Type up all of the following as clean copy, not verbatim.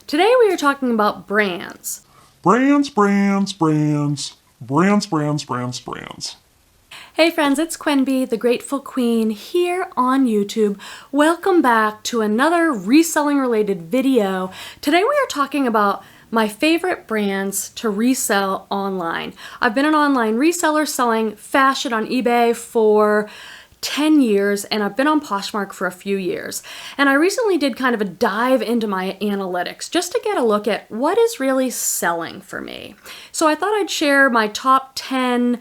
Today we are talking about brands. Brands. Hey friends, it's Quenby, the Grateful Queen, here on YouTube. Welcome back to another reselling related video. Today we are talking about my favorite brands to resell online. I've been an online reseller selling fashion on eBay for 10 years, and I've been on Poshmark for a few years. And I recently did kind of a dive into my analytics just to get a look at what is really selling for me. So I thought I'd share my top 10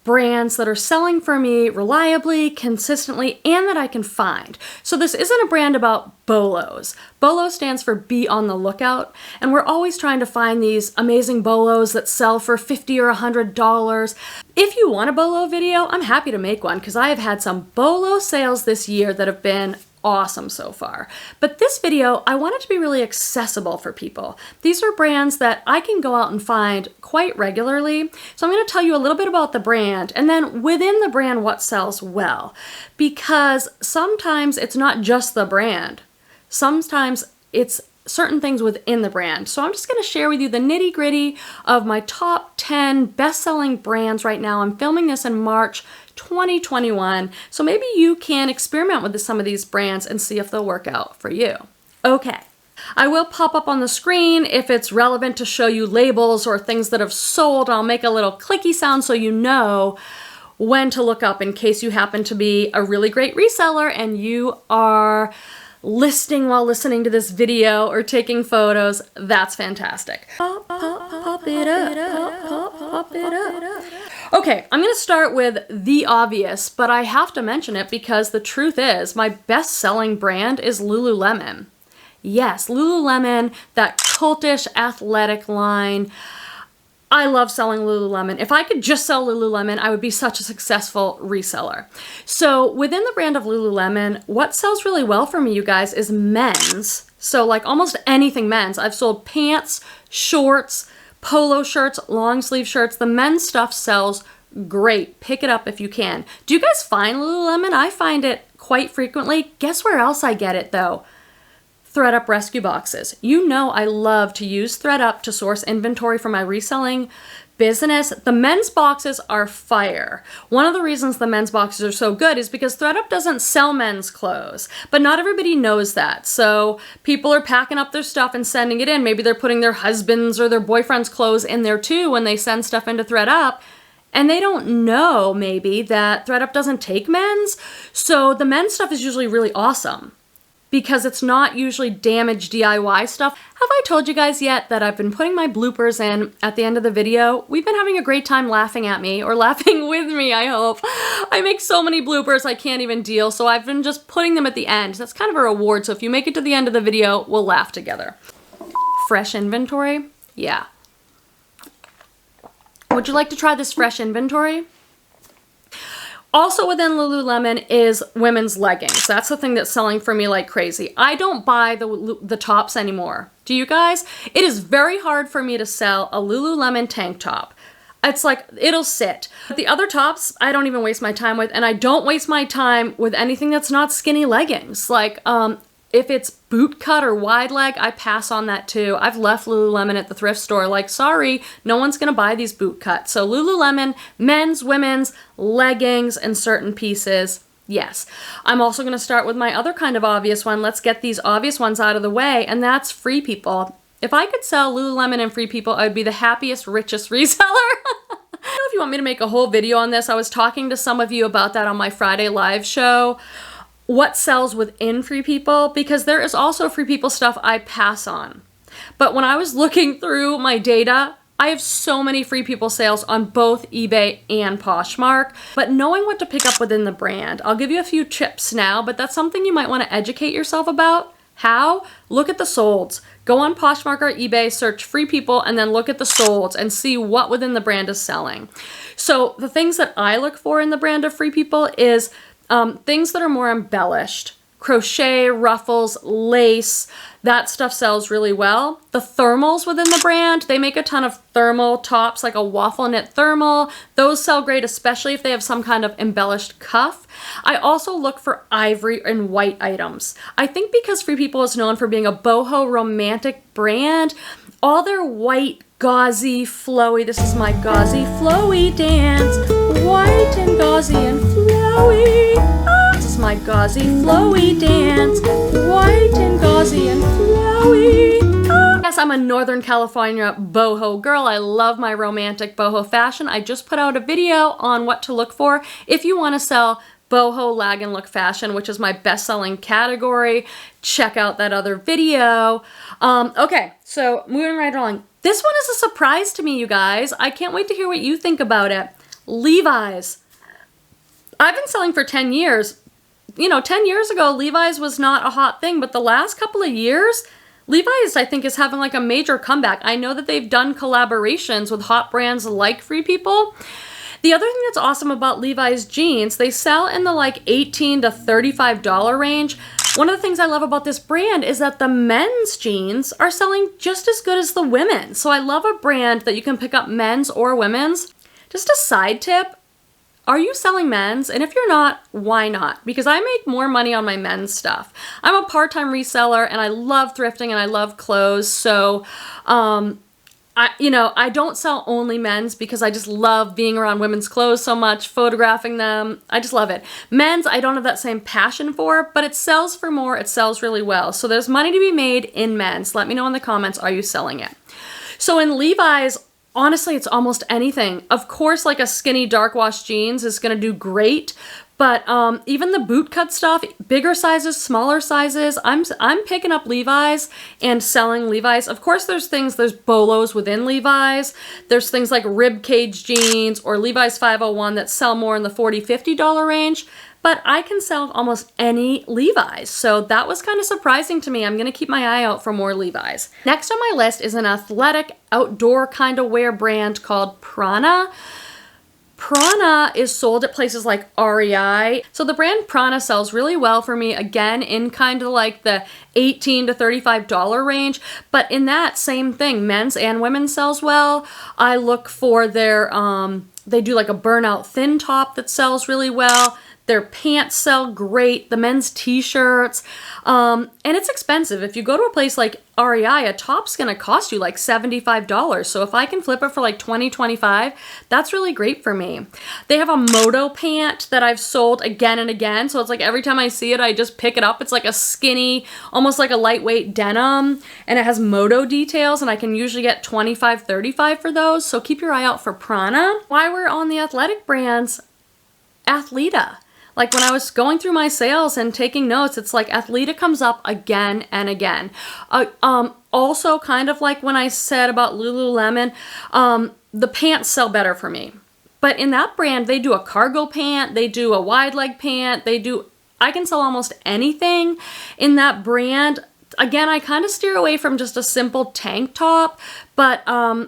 brands that are selling for me reliably, consistently, and that I can find. So this isn't a brand about bolos. Bolo stands for be on the lookout, and we're always trying to find these amazing bolos that sell for $50 or $100. If you want a bolo video, I'm happy to make one because I have had some bolo sales this year that have been awesome so far. But this video, I want it to be really accessible for people. These are brands that I can go out and find quite regularly. So I'm going to tell you a little bit about the brand and then within the brand what sells well. Because sometimes it's not just the brand. Sometimes it's certain things within the brand. So I'm just going to share with you the nitty gritty of my top 10 best-selling brands right now. I'm filming this in March 2021. So maybe you can experiment with some of these brands and see if they'll work out for you. Okay. I will pop up on the screen if it's relevant to show you labels or things that have sold. I'll make a little clicky sound so you know when to look up in case you happen to be a really great reseller and you are listing while listening to this video or taking photos. That's fantastic. Pop it up. Okay, I'm going to start with the obvious, but I have to mention it because the truth is my best-selling brand is Lululemon. Yes, Lululemon, that cultish athletic line. I love selling Lululemon. If I could just sell Lululemon, I would be such a successful reseller. So within the brand of Lululemon, what sells really well for me, you guys, is men's. So like almost anything men's. I've sold pants, shorts, polo shirts, long sleeve shirts. The men's stuff sells great. Pick it up if you can. Do you guys find Lululemon? I find it quite frequently. Guess where else I get it though? Thredup rescue boxes. You know I love to use Thredup to source inventory for my reselling business. The men's boxes are fire. One of the reasons the men's boxes are so good is because Thredup doesn't sell men's clothes, but not everybody knows that. So people are packing up their stuff and sending it in. Maybe they're putting their husband's or their boyfriend's clothes in there too when they send stuff into Thredup. And they don't know maybe that Thredup doesn't take men's. So the men's stuff is usually really awesome, because it's not usually damaged DIY stuff. Have I told you guys yet that I've been putting my bloopers in at the end of the video? We've been having a great time laughing at me, or laughing with me, I hope. I make so many bloopers I can't even deal, so I've been just putting them at the end. That's kind of a reward, so if you make it to the end of the video, we'll laugh together. Fresh inventory? Yeah. Would you like to try this fresh inventory? Also within Lululemon is women's leggings. That's the thing that's selling for me like crazy. I don't buy the tops anymore. Do you guys? It is very hard for me to sell a Lululemon tank top. It's like, it'll sit. The other tops, I don't even waste my time with, and I don't waste my time with anything that's not skinny leggings. Like, if it's boot cut or wide leg, I pass on that too. I've left Lululemon at the thrift store like, sorry, no one's gonna buy these boot cuts. So Lululemon, men's, women's, leggings, and certain pieces, yes. I'm also gonna start with my other kind of obvious one. Let's get these obvious ones out of the way, and that's Free People. If I could sell Lululemon and Free People, I would be the happiest, richest reseller. I don't know if you want me to make a whole video on this. I was talking to some of you about that on my Friday live show. What sells within Free People, because there is also Free People stuff I pass on. But when I was looking through my data, I have so many Free People sales on both eBay and Poshmark, but knowing what to pick up within the brand. I'll give you a few tips now, but that's something you might want to educate yourself about. How? Look at the solds. Go on Poshmark or eBay, search Free People, and then look at the solds and see what within the brand is selling. So the things that I look for in the brand of Free People is things that are more embellished, crochet, ruffles, lace, that stuff sells really well. The thermals within the brand, they make a ton of thermal tops, like a waffle knit thermal. Those sell great, especially if they have some kind of embellished cuff. I also look for ivory and white items. I think because Free People is known for being a boho romantic brand, all their white, gauzy, flowy, this is my gauzy, flowy dance, white and gauzy and flowy. This is my gauzy, flowy dance, white and gauzy and flowy. Yes, I'm a Northern California boho girl. I love my romantic boho fashion. I just put out a video on what to look for if you want to sell boho lag and look fashion, which is my best-selling category. Check out that other video. Okay, so moving right along. This one is a surprise to me, you guys. I can't wait to hear what you think about it. Levi's. I've been selling for 10 years. You know, 10 years ago, Levi's was not a hot thing, but the last couple of years, Levi's, I think, is having like a major comeback. I know that they've done collaborations with hot brands like Free People. The other thing that's awesome about Levi's jeans, they sell in the like $18 to $35 range. One of the things I love about this brand is that the men's jeans are selling just as good as the women's. So I love a brand that you can pick up men's or women's. Just a side tip, are you selling men's? And if you're not, why not? Because I make more money on my men's stuff. I'm a part-time reseller and I love thrifting and I love clothes. So, I don't sell only men's because I just love being around women's clothes so much, photographing them. I just love it. Men's, I don't have that same passion for, but it sells for more. It sells really well. So there's money to be made in men's. Let me know in the comments, are you selling it? So in Levi's, honestly, it's almost anything. Of course, like a skinny dark wash jeans is going to do great. But even the boot cut stuff, bigger sizes, smaller sizes, I'm picking up Levi's and selling Levi's. Of course, there's bolos within Levi's. There's things like rib cage jeans or Levi's 501 that sell more in the $40, $50 range. But I can sell almost any Levi's. So that was kind of surprising to me. I'm going to keep my eye out for more Levi's. Next on my list is an athletic outdoor kind of wear brand called Prana. Prana is sold at places like Ariat. So the brand Prana sells really well for me, again, in kind of like the $18 to $35 range. But in that same thing, men's and women's sells well. I look for their, they do like a burnout thin top that sells really well. Their pants sell great, the men's t-shirts, and it's expensive. If you go to a place like REI, a top's gonna cost you like $75. So if I can flip it for like $20, $25, that's really great for me. They have a moto pant that I've sold again and again. So it's like every time I see it, I just pick it up. It's like a skinny, almost like a lightweight denim, and it has moto details, and I can usually get $25, $35 for those. So keep your eye out for Prana. While we're on the athletic brands, Athleta. Like when I was going through my sales and taking notes, it's like Athleta comes up again and again. Also, kind of like when I said about Lululemon, the pants sell better for me. But in that brand, they do a cargo pant, they do a wide leg pant, I can sell almost anything in that brand. Again, I kind of steer away from just a simple tank top, but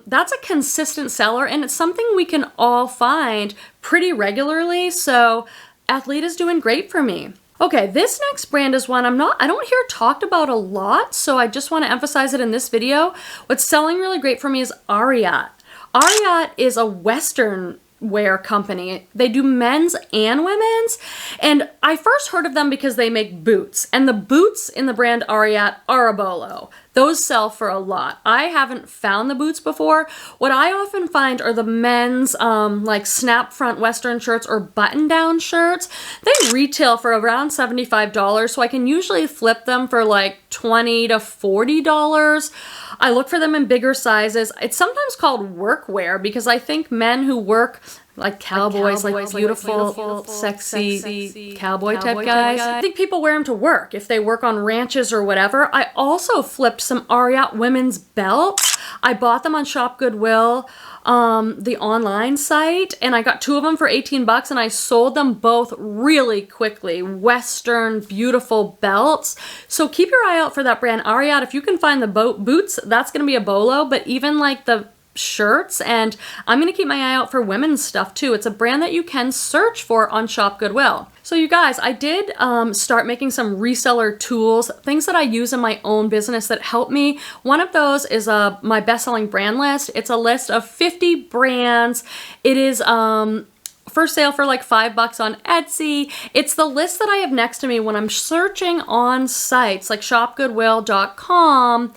that's a consistent seller and it's something we can all find pretty regularly. So Athleta's doing great for me. Okay, this next brand is one I don't hear talked about a lot, so I just want to emphasize it in this video. What's selling really great for me is Ariat. Ariat is a Western wear company. They do men's and women's, and I first heard of them because they make boots, and the boots in the brand Ariat are a bolo. Those sell for a lot. I haven't found the boots before. What I often find are the men's like snap front Western shirts or button down shirts. They retail for around $75, so I can usually flip them for like $20 to $40. I look for them in bigger sizes. It's sometimes called workwear because I think men who work like cowboys, like beautiful, sexy cowboy type guys. I think people wear them to work if they work on ranches or whatever. I also flipped some Ariat women's belts. I bought them on ShopGoodwill, the online site, and I got 2 of them for 18 bucks and I sold them both really quickly. Western, beautiful belts. So keep your eye out for that brand Ariat. If you can find the boots, that's going to be a bolo, but even like the shirts, and I'm gonna keep my eye out for women's stuff too. It's a brand that you can search for on Shop Goodwill. So you guys, I did start making some reseller tools, things that I use in my own business that help me. One of those is my best-selling brand list. It's a list of 50 brands. It is for sale for like $5 on Etsy. It's the list that I have next to me when I'm searching on sites like shopgoodwill.com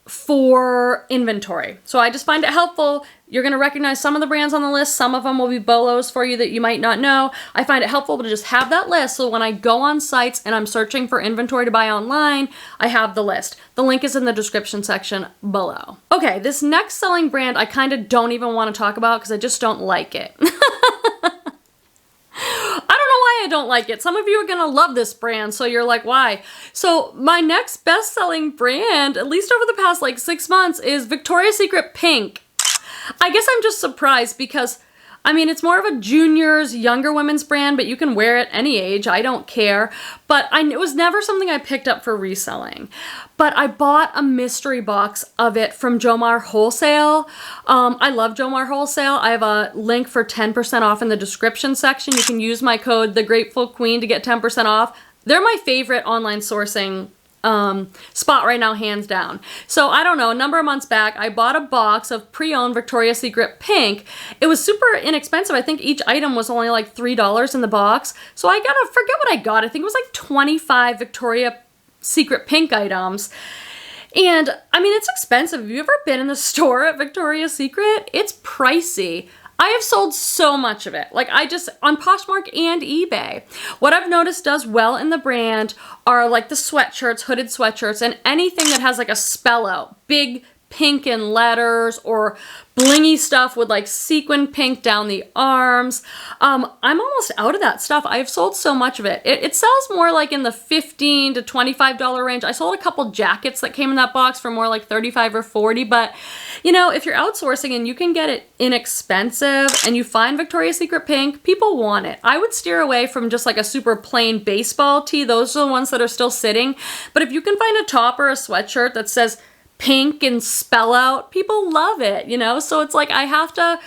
for inventory. So I just find it helpful. You're going to recognize some of the brands on the list. Some of them will be bolos for you that you might not know. I find it helpful to just have that list, so when I go on sites and I'm searching for inventory to buy online, I have the list. The link is in the description section below. Okay, this next selling brand I kind of don't even want to talk about because I just don't like it. I don't like it. Some of you are gonna love this brand, so you're like, why? So my next best-selling brand, at least over the past like 6 months, is Victoria's Secret Pink. I guess I'm just surprised because, I mean, it's more of a juniors, younger women's brand, but you can wear it any age. I don't care. But it was never something I picked up for reselling. But I bought a mystery box of it from Jomar Wholesale. I love Jomar Wholesale. I have a link for 10% off in the description section. You can use my code TheGratefulQueen to get 10% off. They're my favorite online sourcing spot right now, hands down. So I don't know, a number of months back, I bought a box of pre-owned Victoria's Secret Pink. It was super inexpensive. I think each item was only like $3 in the box. So I gotta forget what I got. I think it was like 25 Victoria's Secret Pink items. And I mean, it's expensive. Have you ever been in the store at Victoria's Secret? It's pricey. I have sold so much of it. Like on Poshmark and eBay. What I've noticed does well in the brand are like the sweatshirts, hooded sweatshirts, and anything that has like a spell out, big pink in letters, or blingy stuff with like sequin pink down the arms. I'm almost out of that stuff. I've sold so much of it. It sells more like in the $15 to $25 range. I sold a couple jackets that came in that box for more like $35 or $40, but you know, if you're outsourcing and you can get it inexpensive and you find Victoria's Secret Pink, people want it. I would steer away from just like a super plain baseball tee. Those are the ones that are still sitting. But if you can find a top or a sweatshirt that says pink and spell out, people love it, you know? So it's like I have to,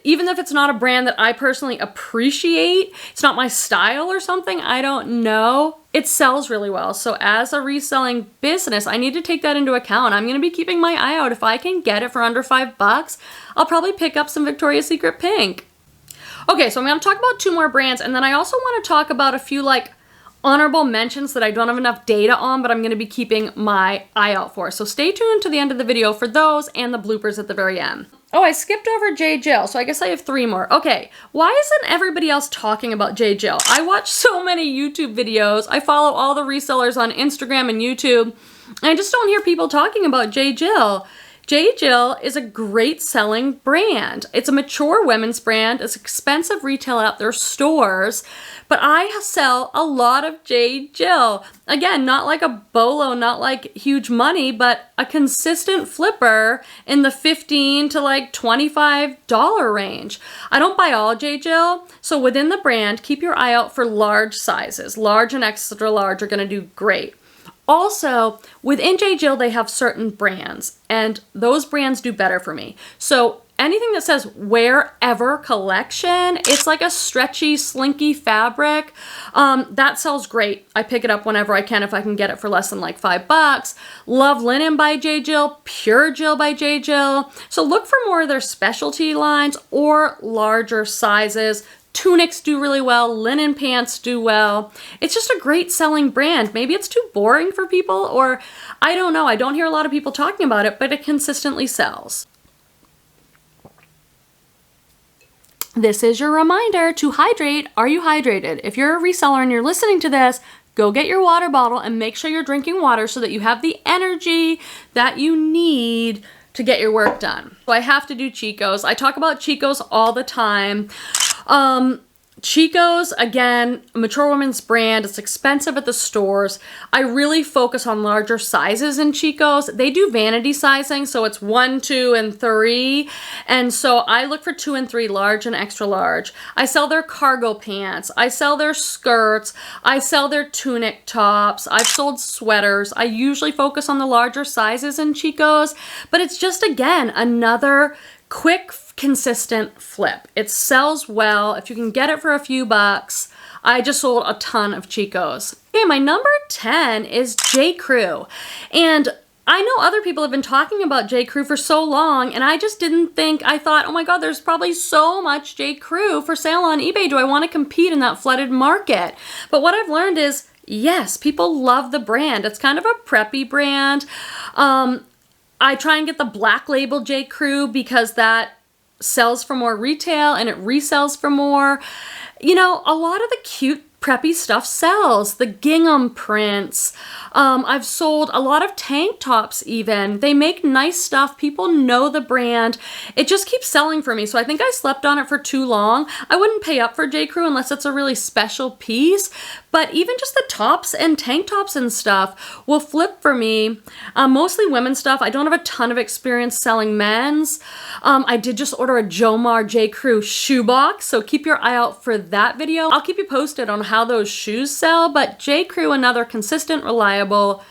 even if it's not a brand that I personally appreciate, it's not my style or something, I don't know, it sells really well. So as a reselling business, I need to take that into account. I'm gonna be keeping my eye out. If I can get it for under $5, I'll probably pick up some Victoria's Secret Pink. Okay, so I'm gonna talk about 2 more brands, and then I also wanna talk about a few like honorable mentions that I don't have enough data on, but I'm going to be keeping my eye out for. So stay tuned to the end of the video for those and the bloopers at the very end. Oh, I skipped over J.Jill, so I guess I have 3 more. Okay, why isn't everybody else talking about J.Jill? I watch so many YouTube videos. I follow all the resellers on Instagram and YouTube, and I just don't hear people talking about J.Jill. J.Jill is a great selling brand. It's a mature women's brand. It's expensive retail at their stores, but I sell a lot of J.Jill. Again, not like a bolo, not like huge money, but a consistent flipper in the $15 to like $25 range. I don't buy all J.Jill, so within the brand, keep your eye out for large sizes. Large and extra large are gonna do great. Also, within J.Jill, they have certain brands, and those brands do better for me. So anything that says wherever collection, it's like a stretchy, slinky fabric. That sells great. I pick it up whenever I can if I can get it for less than like $5. Love Linen by J.Jill, Pure Jill by J.Jill. So look for more of their specialty lines or larger sizes. Tunics do really well, linen pants do well. It's just a great selling brand. Maybe it's too boring for people, or I don't know. I don't hear a lot of people talking about it, but it consistently sells. This is your reminder to hydrate. Are you hydrated? If you're a reseller and you're listening to this, go get your water bottle and make sure you're drinking water so that you have the energy that you need to get your work done. So I have to do Chico's. I talk about Chico's all the time. Chico's, again, a mature women's brand. It's expensive at the stores. I really focus on larger sizes in Chico's. They do vanity sizing, so it's 1, 2, and 3. And so I look for 2 and 3, large and extra large. I sell their cargo pants. I sell their skirts. I sell their tunic tops. I've sold sweaters. I usually focus on the larger sizes in Chico's, but it's just, again, another quick, consistent flip. It sells well. If you can get it for a few bucks, I just sold a ton of Chico's. Okay, my number 10 is J.Crew. And I know other people have been talking about J.Crew for so long, and I just didn't think, I thought, oh my God, there's probably so much J.Crew for sale on eBay. Do I want to compete in that flooded market? But what I've learned is, yes, people love the brand. It's kind of a preppy brand. I try and get the black label J.Crew because that sells for more retail and it resells for more. You know, a lot of the cute preppy stuff sells. The gingham prints. I've sold a lot of tank tops even. They make nice stuff. People know the brand. It just keeps selling for me. So I think I slept on it for too long. I wouldn't pay up for J.Crew unless it's a really special piece. But even just the tops and tank tops and stuff will flip for me. Mostly women's stuff. I don't have a ton of experience selling men's. I did just order a Jomar J.Crew shoebox, so keep your eye out for that video. I'll keep you posted on how those shoes sell, but J.Crew, another consistent, reliable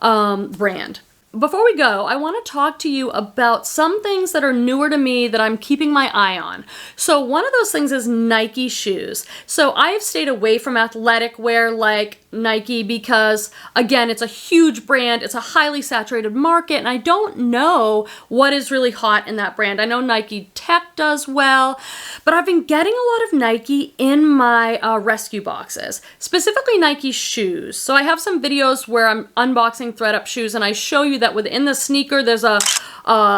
brand. Before we go, I want to talk to you about some things that are newer to me that I'm keeping my eye on. So one of those things is Nike shoes. So I have stayed away from athletic wear like Nike because, again, it's a huge brand. It's a highly saturated market, and I don't know what is really hot in that brand. I know Nike Tech does well, but I've been getting a lot of Nike in my rescue boxes, specifically Nike shoes. So I have some videos where I'm unboxing Thredup shoes, and I show you that within the sneaker, there's a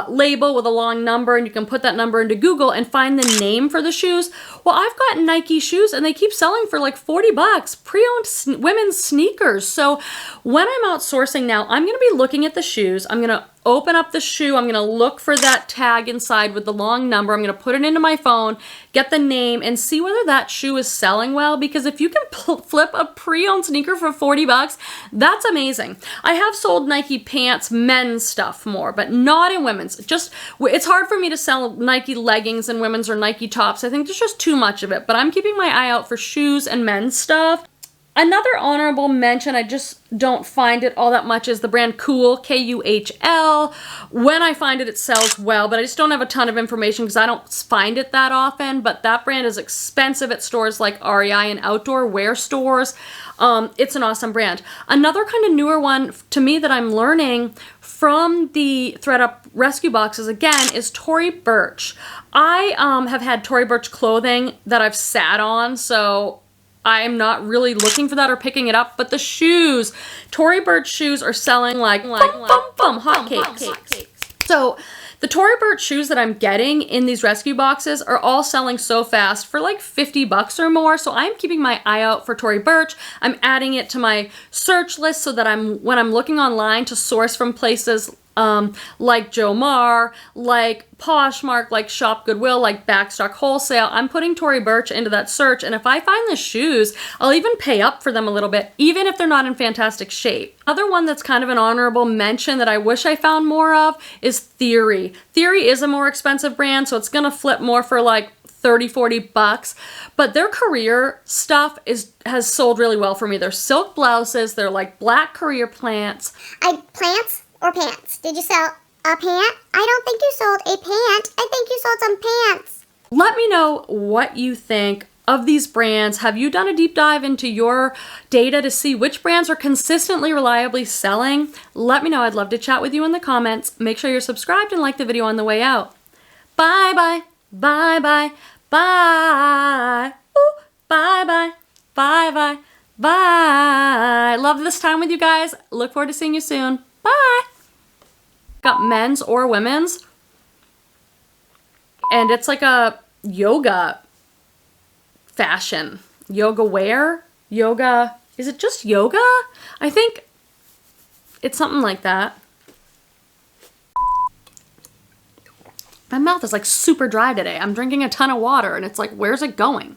label with a long number, and you can put that number into Google and find the name for the shoes. Well, I've got Nike shoes, and they keep selling for like 40 bucks, pre-owned women's sneakers. So when I'm outsourcing now, I'm going to be looking at the shoes. I'm going to open up the shoe. I'm going to look for that tag inside with the long number. I'm going to put it into my phone, get the name, and see whether that shoe is selling well, because if you can flip a pre-owned sneaker for 40 bucks, that's amazing. I have sold Nike pants, men's stuff more, but not in women's. Just, it's hard for me to sell Nike leggings in women's or Nike tops. I think there's just too much of it, but I'm keeping my eye out for shoes and men's stuff. Another honorable mention, I just don't find it all that much, is the brand Kuhl, K-U-H-L. When I find it, it sells well, but I just don't have a ton of information because I don't find it that often. But that brand is expensive at stores like REI and outdoor wear stores. It's an awesome brand. Another kind of newer one to me that I'm learning from the Thredup rescue boxes, again, is Tory Burch. I have had Tory Burch clothing that I've sat on, so I'm not really looking for that or picking it up, but the shoes, Tory Burch shoes are selling like hotcakes. So the Tory Burch shoes that I'm getting in these rescue boxes are all selling so fast for like 50 bucks or more. So I'm keeping my eye out for Tory Burch. I'm adding it to my search list so that when I'm looking online to source from places like Jomar, like Poshmark, like ShopGoodwill, like Backstock Wholesale, I'm putting Tory Burch into that search, and if I find the shoes, I'll even pay up for them a little bit, even if they're not in fantastic shape. Another one that's kind of an honorable mention that I wish I found more of is Theory. Theory is a more expensive brand, so it's gonna flip more for like 30, 40 bucks, but their career stuff has sold really well for me. They're silk blouses, they're like black career plants. Plants or pants? Did you sell a pant? I don't think you sold a pant. I think you sold some pants. Let me know what you think of these brands. Have you done a deep dive into your data to see which brands are consistently reliably selling? Let me know. I'd love to chat with you in the comments. Make sure you're subscribed and like the video on the way out. Bye bye. Bye bye. Bye. Ooh, bye bye. Bye bye. Bye. Love this time with you guys. Look forward to seeing you soon. Bye. Got men's or women's, and it's like a yoga fashion, yoga wear, yoga. Is it just yoga? I think it's something like that. My mouth is like super dry today. I'm drinking a ton of water and it's like, where's it going?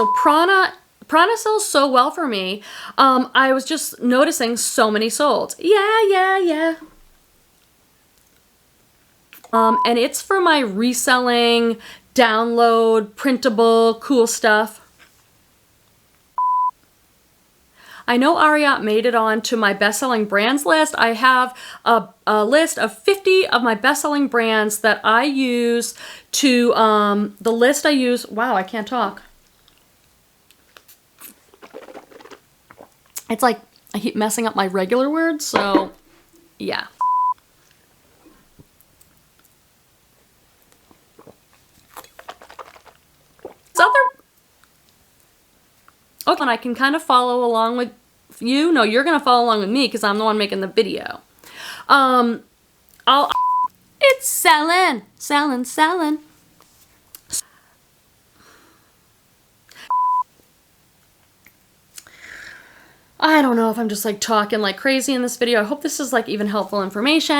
So Prana sells so well for me. I was just noticing so many sold. Yeah. And it's for my reselling, download, printable, cool stuff. I know Ariat made it on to my best-selling brands list. I have a list of 50 of my best-selling brands that I use to, the list I use, wow, I can't talk. It's like I keep messing up my regular words, so yeah. Okay, and I can kind of follow along with you. No, you're gonna follow along with me because I'm the one making the video. It's selling. I don't know if I'm just like talking like crazy in this video. I hope this is like even helpful information.